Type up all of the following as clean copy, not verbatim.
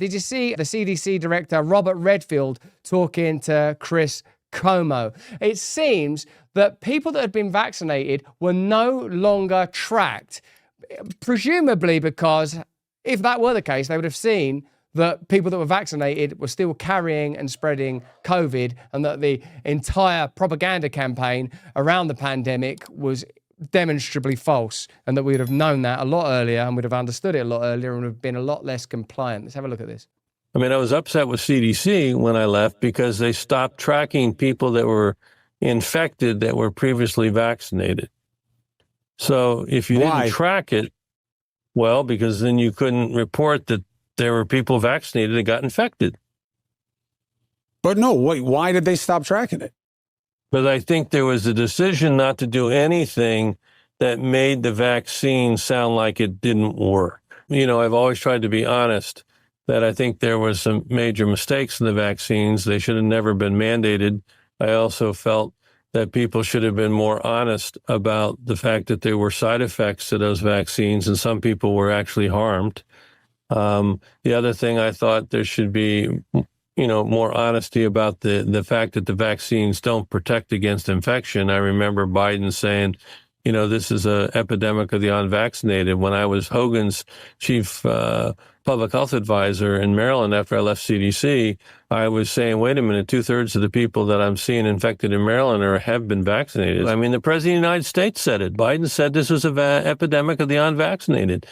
Did you see the CDC director, Robert Redfield, talking to Chris Como? It seems that people that had been vaccinated were no longer tracked, presumably because if that were the case, they would have seen that people that were vaccinated were still carrying and spreading COVID, and that the entire propaganda campaign around the pandemic was demonstrably false, and that we would have known that a lot earlier and would have understood it a lot earlier and would have been a lot less compliant. Let's have a look at this. I mean, I was upset with CDC when I left because they stopped tracking people that were infected that were previously vaccinated. So if you didn't track it, well, because then you couldn't report that there were people vaccinated that got infected. But no, wait, why did they stop tracking it? But I think there was a decision not to do anything that made the vaccine sound like it didn't work. You know, I've always tried to be honest that I think there was some major mistakes in the vaccines. They should have never been mandated. I also felt that people should have been more honest about the fact that there were side effects to those vaccines, and some people were actually harmed. The other thing, I thought there should be, you know, more honesty about the fact that the vaccines don't protect against infection. I remember Biden saying, you know, this is an epidemic of the unvaccinated. When I was Hogan's chief public health advisor in Maryland after I left CDC, I was saying, wait a minute, 2/3 of the people that I'm seeing infected in Maryland have been vaccinated. I mean, the president of the United States said it. Biden said this was an epidemic of the unvaccinated.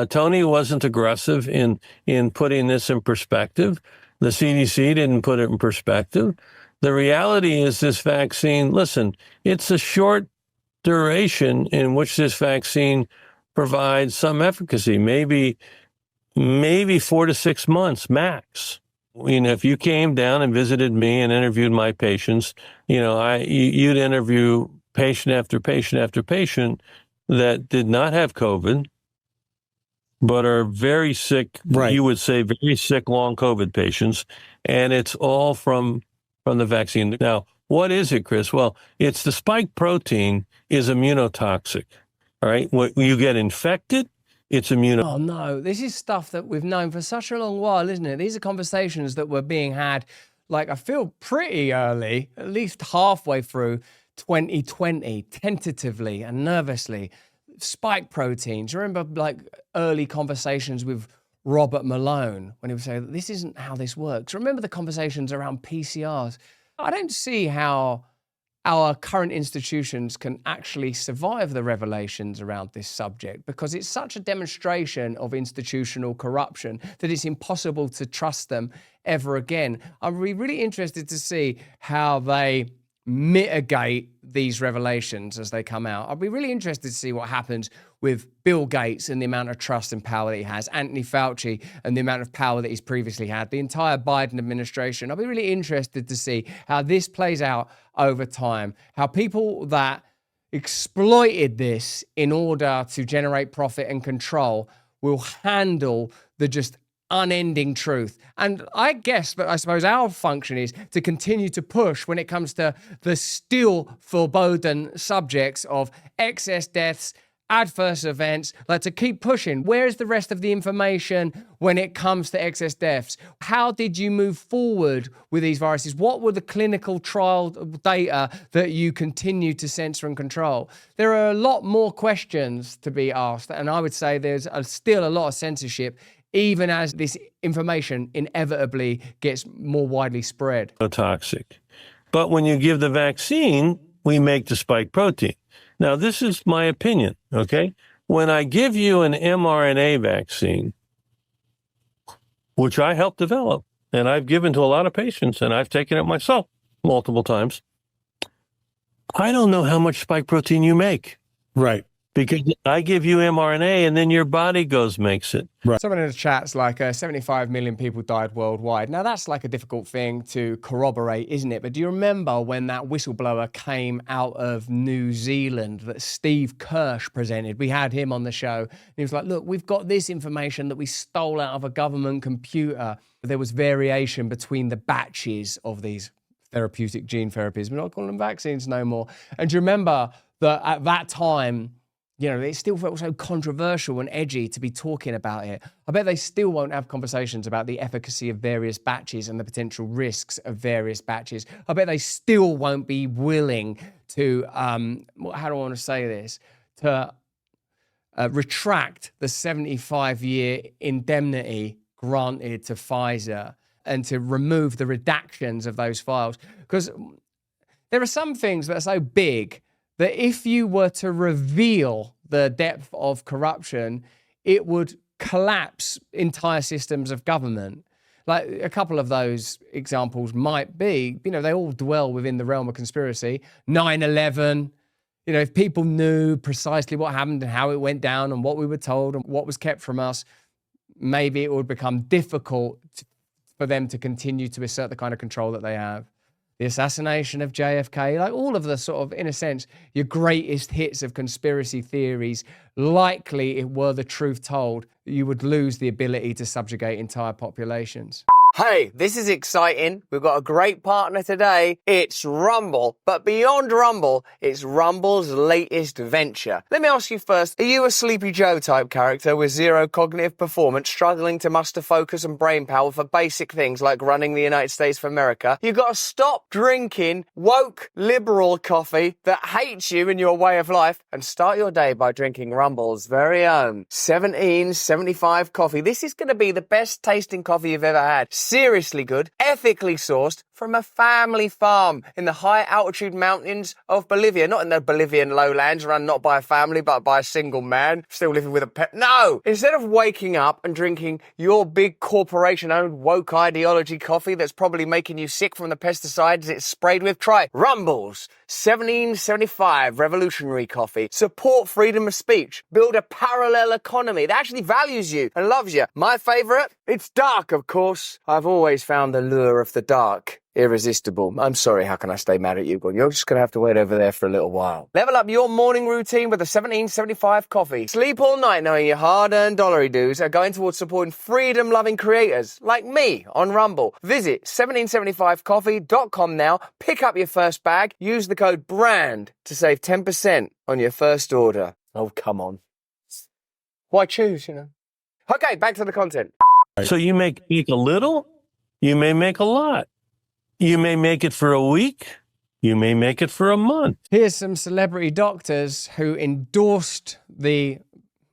Tony wasn't aggressive in putting this in perspective. The CDC didn't put it in perspective. The reality is this vaccine, listen, it's a short duration in which this vaccine provides some efficacy, maybe 4 to 6 months max. You know, if you came down and visited me and interviewed my patients, you know, you'd interview patient after patient after patient that did not have COVID, but are very sick, right. You would say very sick long COVID patients, and it's all from the vaccine. Now, what is it, Chris? Well, it's the spike protein is immunotoxic, all right? When you get infected, it's Oh, no, this is stuff that we've known for such a long while, isn't it? These are conversations that were being had, like, I feel pretty early, at least halfway through 2020, tentatively and nervously. Spike proteins. Remember, like, early conversations with Robert Malone when he would say, this isn't how this works. Remember the conversations around PCRs. I don't see how our current institutions can actually survive the revelations around this subject, because it's such a demonstration of institutional corruption that it's impossible to trust them ever again. I'd be really interested to see how they mitigate these revelations as they come out. I'd be really interested to see what happens with Bill Gates and the amount of trust and power that he has, Anthony Fauci and the amount of power that he's previously had, the entire Biden administration. I'll be really interested to see how this plays out over time, how people that exploited this in order to generate profit and control will handle the just unending truth. And I guess, but I suppose our function is to continue to push when it comes to the still foreboding subjects of excess deaths, adverse events, like to keep pushing. Where is the rest of the information when it comes to excess deaths? How did you move forward with these viruses? What were the clinical trial data that you continue to censor and control? There are a lot more questions to be asked, and I would say there's still a lot of censorship, even as this information inevitably gets more widely spread. Toxic. But when you give the vaccine, we make the spike protein. Now, this is my opinion, okay? When I give you an mRNA vaccine, which I helped develop, and I've given to a lot of patients, and I've taken it myself multiple times, I don't know how much spike protein you make. Right. Because I give you mRNA and then your body makes it. Right. Someone in the chat's like 75 million people died worldwide. Now that's like a difficult thing to corroborate, isn't it? But do you remember when that whistleblower came out of New Zealand that Steve Kirsch presented? We had him on the show. And he was like, look, we've got this information that we stole out of a government computer. There was variation between the batches of these therapeutic gene therapies. We're not calling them vaccines no more. And do you remember that at that time, You know, it still felt so controversial and edgy to be talking about it. I bet they still won't have conversations about the efficacy of various batches and the potential risks of various batches. I bet they still won't be willing to, how do I want to say this, to retract the 75-year indemnity granted to Pfizer and to remove the redactions of those files. Because there are some things that are so big that if you were to reveal the depth of corruption, it would collapse entire systems of government. Like a couple of those examples might be, you know, they all dwell within the realm of conspiracy. 9/11, you know, if people knew precisely what happened and how it went down and what we were told and what was kept from us, maybe it would become difficult for them to continue to assert the kind of control that they have. The assassination of JFK, like all of the sort of, in a sense, your greatest hits of conspiracy theories, likely, if were the truth told, you would lose the ability to subjugate entire populations. Hey, this is exciting. We've got a great partner today. It's Rumble. But beyond Rumble, it's Rumble's latest venture. Let me ask you first, are you a Sleepy Joe type character with zero cognitive performance, struggling to muster focus and brain power for basic things like running the United States of America? You've got to stop drinking woke liberal coffee that hates you and your way of life and start your day by drinking Rumble's very own 1775 coffee. This is going to be the best tasting coffee you've ever had. Seriously good, ethically sourced from a family farm in the high altitude mountains of Bolivia. Not in the Bolivian lowlands run not by a family but by a single man still living with a pet. No! Instead of waking up and drinking your big corporation owned woke ideology coffee that's probably making you sick from the pesticides it's sprayed with, try Rumble's 1775 revolutionary coffee. Support freedom of speech. Build a parallel economy that actually values you and loves you. My favourite? It's dark, of course. I've always found the lure of the dark irresistible. I'm sorry, how can I stay mad at you, Gordon? You're just going to have to wait over there for a little while. Level up your morning routine with a 1775 coffee. Sleep all night knowing your hard-earned dollary dues are going towards supporting freedom-loving creators like me on Rumble. Visit 1775coffee.com now, pick up your first bag, use the code BRAND to save 10% on your first order. Oh, come on. Why choose, you know? Okay, back to the content. So you make a little, you may make a lot. You may make it for a week. You may make it for a month. Here's some celebrity doctors who endorsed the,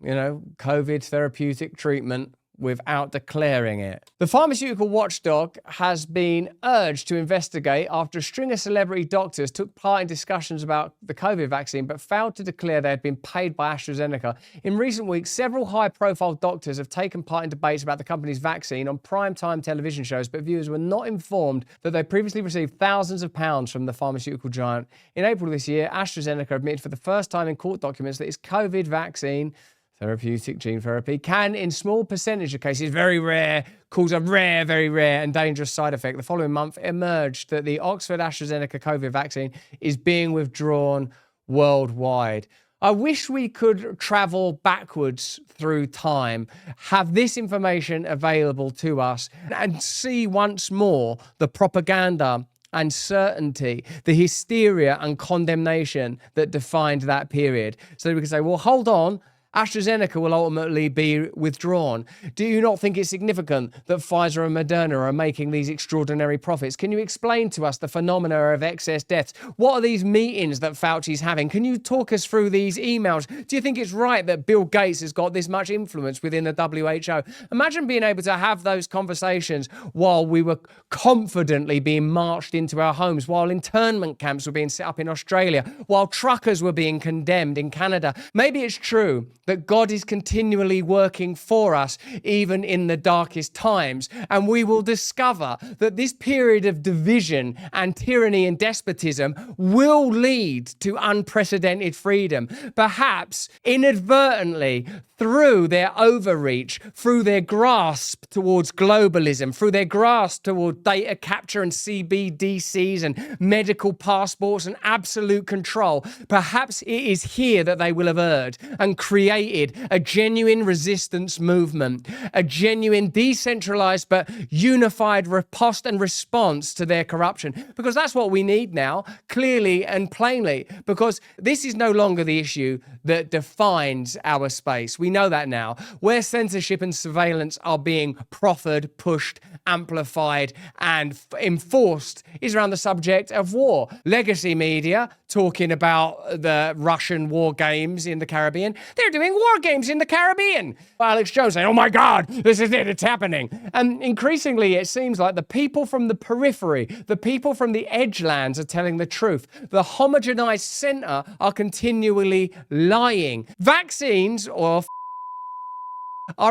COVID therapeutic treatment without declaring it. The pharmaceutical watchdog has been urged to investigate after a string of celebrity doctors took part in discussions about the COVID vaccine but failed to declare they had been paid by AstraZeneca. In recent weeks, several high-profile doctors have taken part in debates about the company's vaccine on prime-time television shows, but viewers were not informed that they previously received thousands of pounds from the pharmaceutical giant. In April this year, AstraZeneca admitted for the first time in court documents that its COVID vaccine, therapeutic gene therapy, can, in small percentage of cases, very rare, cause a rare, very rare and dangerous side effect. The following month, it emerged that the Oxford AstraZeneca COVID vaccine is being withdrawn worldwide. I wish we could travel backwards through time, have this information available to us, and see once more the propaganda and certainty, the hysteria and condemnation that defined that period. So we can say, well, hold on, AstraZeneca will ultimately be withdrawn. Do you not think it's significant that Pfizer and Moderna are making these extraordinary profits? Can you explain to us the phenomena of excess deaths? What are these meetings that Fauci's having? Can you talk us through these emails? Do you think it's right that Bill Gates has got this much influence within the WHO? Imagine being able to have those conversations while we were confidently being marched into our homes, while internment camps were being set up in Australia, while truckers were being condemned in Canada. Maybe it's true that God is continually working for us, even in the darkest times. And we will discover that this period of division and tyranny and despotism will lead to unprecedented freedom. Perhaps inadvertently, through their overreach, through their grasp towards globalism, through their grasp toward data capture and CBDCs and medical passports and absolute control, perhaps it is here that they will have erred and created created a genuine resistance movement, a genuine decentralized but unified riposte and response to their corruption. Because that's what we need now, clearly and plainly, because this is no longer the issue that defines our space. We know that now. Where censorship and surveillance are being proffered, pushed, amplified, and enforced is around the subject of war. Legacy media talking about the Russian war games in the Caribbean. They're doing war games in the Caribbean. Alex Jones saying, oh my God, this is it, it's happening. And increasingly, it seems like the people from the periphery, the people from the edgelands are telling the truth. The homogenized center are continually lying. Vaccines are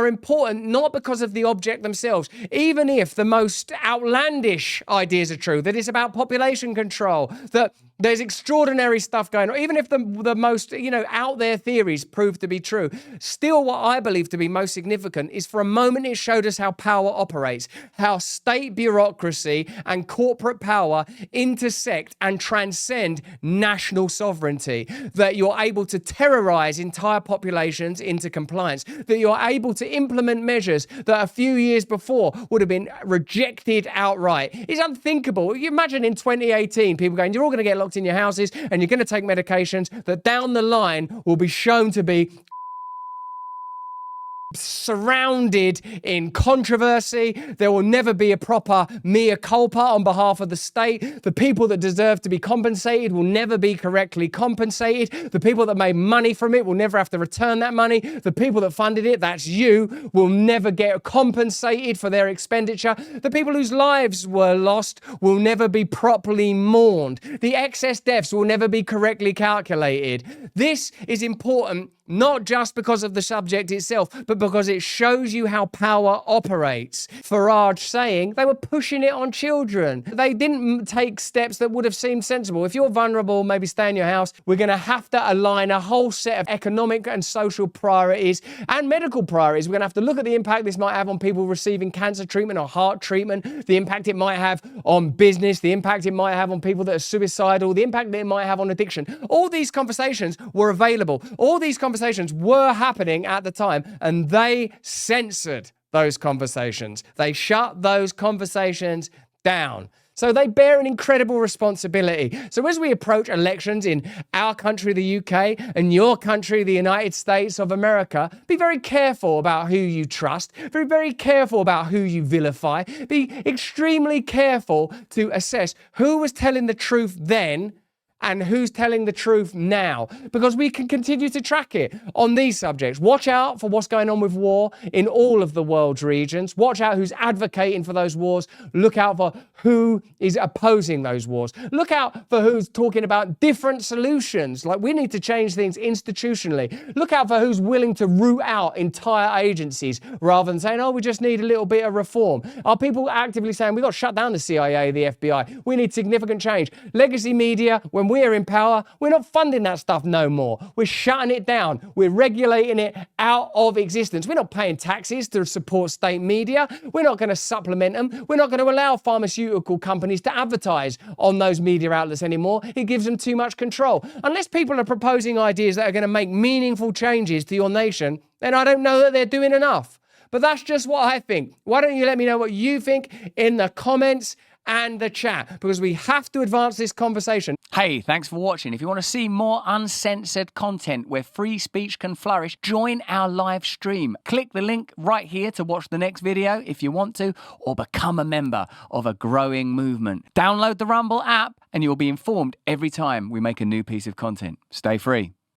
important not because of the object themselves, even if the most outlandish ideas are true, that it's about population control, that there's extraordinary stuff going on, even if the most, out there theories prove to be true. Still, what I believe to be most significant is for a moment it showed us how power operates, how state bureaucracy and corporate power intersect and transcend national sovereignty, that you're able to terrorize entire populations into compliance, that you're able to implement measures that a few years before would have been rejected outright. It's unthinkable. You imagine in 2018, people going, you're all going to get locked in your houses and you're going to take medications that down the line will be shown to be surrounded in controversy. There will never be a proper mea culpa on behalf of the state. The people that deserve to be compensated will never be correctly compensated. The people that made money from it will never have to return that money. The people that funded it, that's you, will never get compensated for their expenditure. The people whose lives were lost will never be properly mourned. The excess deaths will never be correctly calculated. This is important not just because of the subject itself, but because it shows you how power operates. Farage saying they were pushing it on children. They didn't take steps that would have seemed sensible. If you're vulnerable, maybe stay in your house. We're going to have to align a whole set of economic and social priorities and medical priorities. We're going to have to look at the impact this might have on people receiving cancer treatment or heart treatment, the impact it might have on business, the impact it might have on people that are suicidal, the impact that it might have on addiction. All these conversations were available. All these conversations were happening at the time, and they censored those conversations. They shut those conversations down. So they bear an incredible responsibility. So as we approach elections in our country, the UK, and your country, the United States of America, be very careful about who you trust. Be very careful about who you vilify. Be extremely careful to assess who was telling the truth then and who's telling the truth now, because we can continue to track it on these subjects. Watch out for what's going on with war in all of the world's regions. Watch out who's advocating for those wars. Look out for who is opposing those wars. Look out for who's talking about different solutions, like we need to change things institutionally. Look out for who's willing to root out entire agencies rather than saying, oh, we just need a little bit of reform. Are people actively saying, we've got to shut down the CIA, the FBI? We need significant change. Legacy media, when we're in power, we're not funding that stuff no more. We're shutting it down. We're regulating it out of existence. We're not paying taxes to support state media. We're not going to supplement them. We're not going to allow pharmaceutical companies to advertise on those media outlets anymore. It gives them too much control. Unless people are proposing ideas that are going to make meaningful changes to your nation, then I don't know that they're doing enough. But that's just what I think. Why don't you let me know what you think in the comments and the chat, because we have to advance this conversation. Hey, thanks for watching. If you want to see more uncensored content where free speech can flourish, join our live stream. Click the link right here to watch the next video if you want to, or become a member of a growing movement. Download the Rumble app and you'll be informed every time we make a new piece of content. Stay free.